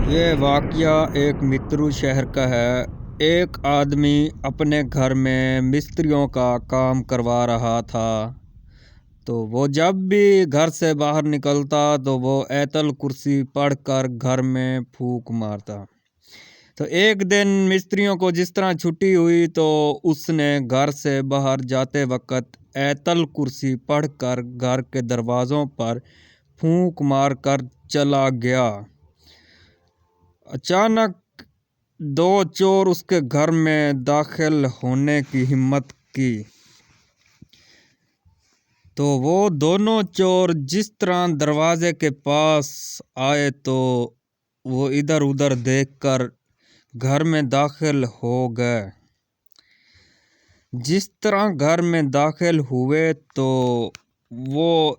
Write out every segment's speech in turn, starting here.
یہ واقعہ ایک مترو شہر کا ہے۔ ایک آدمی اپنے گھر میں مستریوں کا کام کروا رہا تھا، تو وہ جب بھی گھر سے باہر نکلتا تو وہ ایت الکرسی پڑھ کر گھر میں پھونک مارتا۔ تو ایک دن مستریوں کو جس طرح چھٹی ہوئی تو اس نے گھر سے باہر جاتے وقت ایت الکرسی پڑھ کر گھر کے دروازوں پر پھونک مار کر چلا گیا۔ اچانک دو چور اس کے گھر میں داخل ہونے کی ہمت کی، تو وہ دونوں چور جس طرح دروازے کے پاس آئے تو وہ ادھر ادھر دیکھ کر گھر میں داخل ہو گئے۔ جس طرح گھر میں داخل ہوئے تو وہ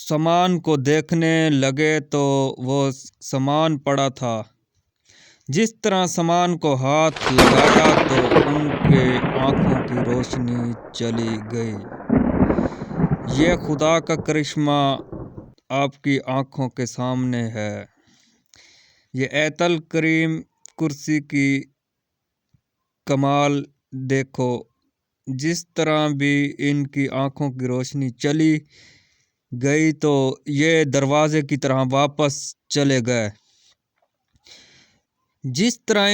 سامان کو دیکھنے لگے تو وہ سامان پڑا تھا۔ جس طرح سامان کو ہاتھ لگایا تو ان کے آنکھوں کی روشنی چلی گئی۔ یہ خدا کا کرشمہ آپ کی آنکھوں کے سامنے ہے۔ یہ ایت الکرسی کی کمال دیکھو، جس طرح بھی ان کی آنکھوں کی روشنی چلی گئی تو یہ دروازے کی طرح واپس چلے گئے۔ جس طرح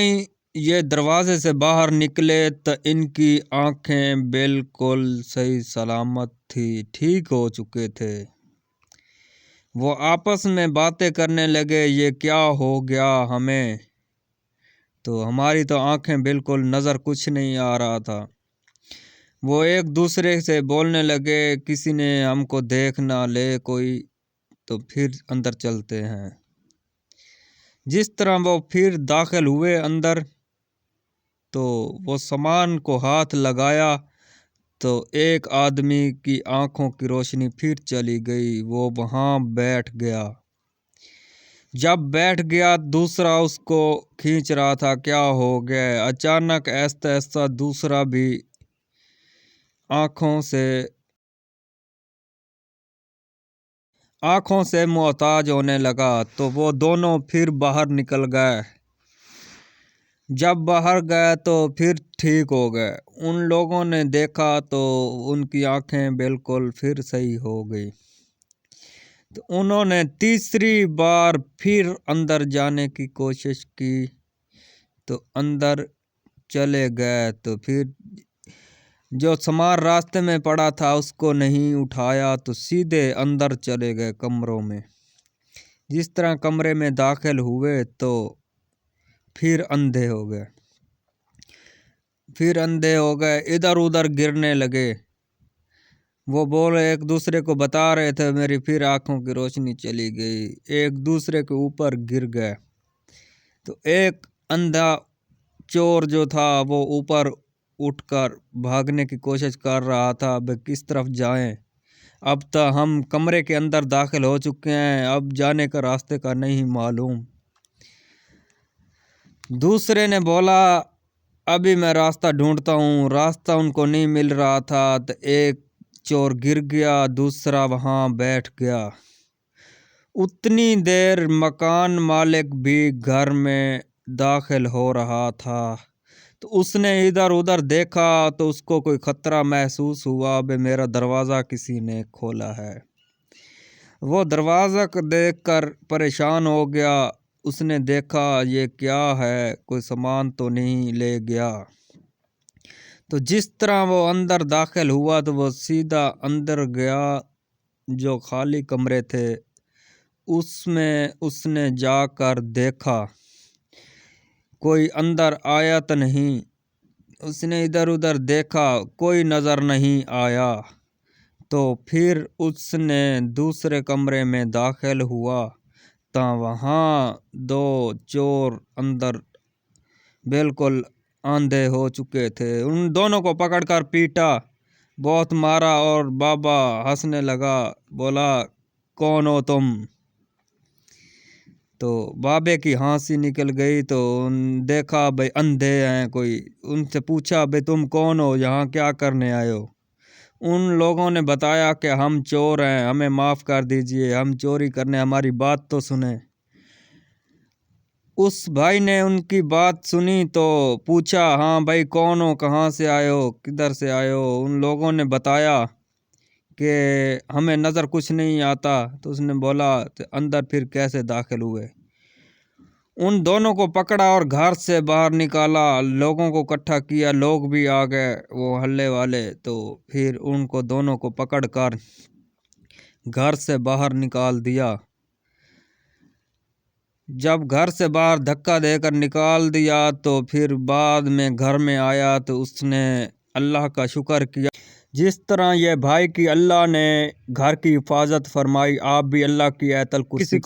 یہ دروازے سے باہر نکلے تو ان کی آنکھیں بالکل صحیح سلامت تھی، ٹھیک ہو چکے تھے۔ وہ آپس میں باتیں کرنے لگے، یہ کیا ہو گیا ہمیں؟ تو ہماری تو آنکھیں بالکل نظر کچھ نہیں آ رہا تھا۔ وہ ایک دوسرے سے بولنے لگے، کسی نے ہم کو دیکھ نہ لے کوئی تو پھر اندر چلتے ہیں۔ جس طرح وہ پھر داخل ہوئے اندر تو وہ سامان کو ہاتھ لگایا تو ایک آدمی کی آنکھوں کی روشنی پھر چلی گئی، وہ وہاں بیٹھ گیا۔ جب بیٹھ گیا دوسرا اس کو کھینچ رہا تھا، کیا ہو گیا؟ اچانک ایسا ایسا دوسرا بھی آنکھوں سے محتاج ہونے لگا، تو وہ دونوں پھر باہر نکل گئے۔ جب باہر گئے تو پھر ٹھیک ہو گئے۔ ان لوگوں نے دیکھا تو ان کی آنکھیں بالکل پھر صحیح ہو گئی۔ تو انہوں نے تیسری بار پھر اندر جانے کی کوشش کی تو اندر چلے گئے، تو پھر جو سامان راستے میں پڑا تھا اس کو نہیں اٹھایا تو سیدھے اندر چلے گئے کمروں میں۔ جس طرح کمرے میں داخل ہوئے تو پھر اندھے ہو گئے، ادھر ادھر گرنے لگے۔ وہ بولے، ایک دوسرے کو بتا رہے تھے، میری پھر آنکھوں کی روشنی چلی گئی، ایک دوسرے کے اوپر گر گئے۔ تو ایک اندھا چور جو تھا وہ اوپر اٹھ کر بھاگنے کی کوشش کر رہا تھا، اب کس طرف جائیں؟ اب تو ہم کمرے کے اندر داخل ہو چکے ہیں، اب جانے کا راستے کا نہیں معلوم۔ دوسرے نے بولا، ابھی میں راستہ ڈھونڈتا ہوں۔ راستہ ان کو نہیں مل رہا تھا تو ایک چور گر گیا، دوسرا وہاں بیٹھ گیا۔ اتنی دیر مکان مالک بھی گھر میں داخل ہو رہا تھا، تو اس نے ادھر ادھر دیکھا تو اس کو کوئی خطرہ محسوس ہوا، بھئی میرا دروازہ کسی نے کھولا ہے۔ وہ دروازہ کو دیکھ کر پریشان ہو گیا۔ اس نے دیکھا یہ کیا ہے، کوئی سامان تو نہیں لے گیا۔ تو جس طرح وہ اندر داخل ہوا تو وہ سیدھا اندر گیا، جو خالی کمرے تھے اس میں اس نے جا کر دیکھا کوئی اندر آیا تو نہیں۔ اس نے ادھر ادھر دیکھا، کوئی نظر نہیں آیا، تو پھر اس نے دوسرے کمرے میں داخل ہوا تو وہاں دو چور اندر بالکل اندھے ہو چکے تھے۔ ان دونوں کو پکڑ کر پیٹا، بہت مارا، اور بابا ہنسنے لگا، بولا، کون ہو تم؟ تو بابے کی ہنسی نکل گئی، تو دیکھا بھئی اندھے ہیں کوئی، ان سے پوچھا، بھئی تم کون ہو، یہاں کیا کرنے آئے ہو؟ ان لوگوں نے بتایا کہ ہم چور ہیں، ہمیں معاف کر دیجئے، ہم چوری کرنے، ہماری بات تو سنیں۔ اس بھائی نے ان کی بات سنی تو پوچھا، ہاں بھائی کون ہو، کہاں سے آئے ہو، کدھر سے آئے ہو؟ ان لوگوں نے بتایا کہ ہمیں نظر کچھ نہیں آتا۔ تو اس نے بولا اندر پھر کیسے داخل ہوئے؟ ان دونوں کو پکڑا اور گھر سے باہر نکالا، لوگوں کو اکٹھا کیا، لوگ بھی آ گئے وہ ہلے والے، تو پھر ان کو دونوں کو پکڑ کر گھر سے باہر نکال دیا۔ جب گھر سے باہر دھکا دے کر نکال دیا تو پھر بعد میں گھر میں آیا تو اس نے اللہ کا شکر کیا۔ جس طرح یہ بھائی کی اللہ نے گھر کی حفاظت فرمائی، آپ بھی اللہ کی آیت الکرسی